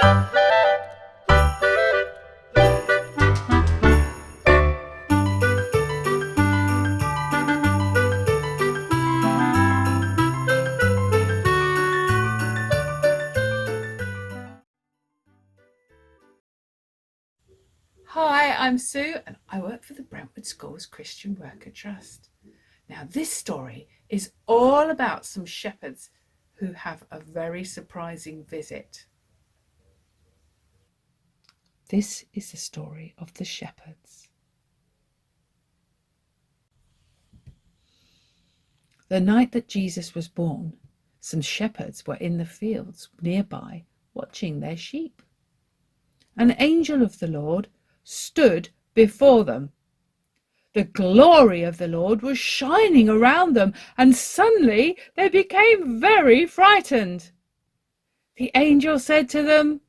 Hi, I'm Sue and I work for the Brentwood Schools Christian Worker Trust. Now, this story is all about some shepherds who have a very surprising visit. This is the story of the shepherds. The night that Jesus was born, some shepherds were in the fields nearby watching their sheep. An angel of the Lord stood before them. The glory of the Lord was shining around them, and suddenly they became very frightened. The angel said to them,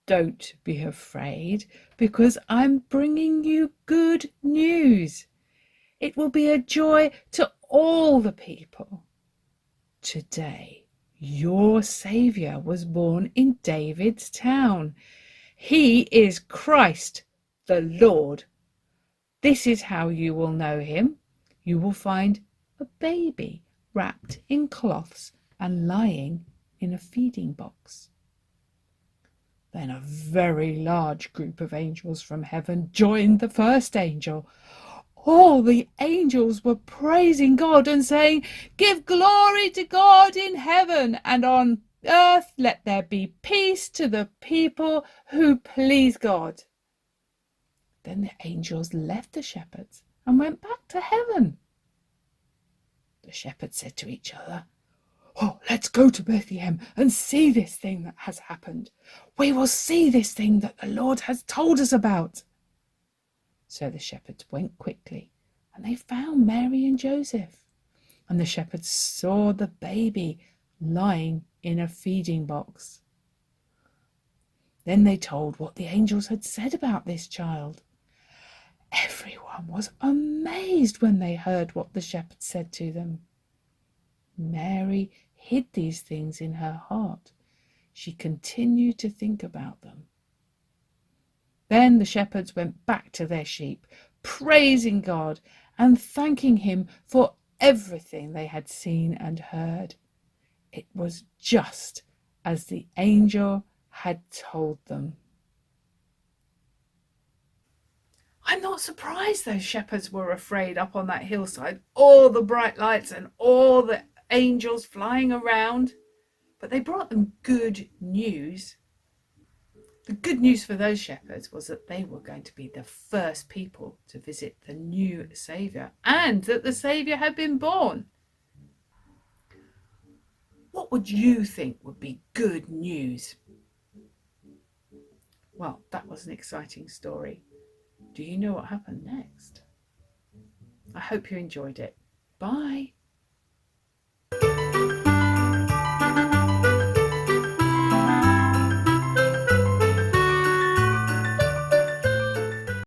"Don't be afraid, because I'm bringing you good news. It will be a joy to all the people. Today, your Saviour was born in David's town. He is Christ the Lord. This is how you will know him. You will find a baby wrapped in cloths and lying in a feeding box." Then a very large group of angels from heaven joined the first angel. All the angels were praising God and saying, "Give glory to God in heaven, and on earth let there be peace to the people who please God." Then the angels left the shepherds and went back to heaven. The shepherds said to each other, "Oh, let's go to Bethlehem and see this thing that has happened. We will see this thing that the Lord has told us about." So the shepherds went quickly, and they found Mary and Joseph. And the shepherds saw the baby lying in a feeding box. Then they told what the angels had said about this child. Everyone was amazed when they heard what the shepherds said to them. Mary hid these things in her heart. She continued to think about them. Then the shepherds went back to their sheep, praising God and thanking him for everything they had seen and heard. It was just as the angel had told them. I'm not surprised those shepherds were afraid up on that hillside, all the bright lights and all the angels flying around. But they brought them good news. The good news for those shepherds was that they were going to be the first people to visit the new Saviour, and that the Saviour had been born. What would you think would be good news? Well, that was an exciting story. Do you know what happened next? I hope you enjoyed it. Bye.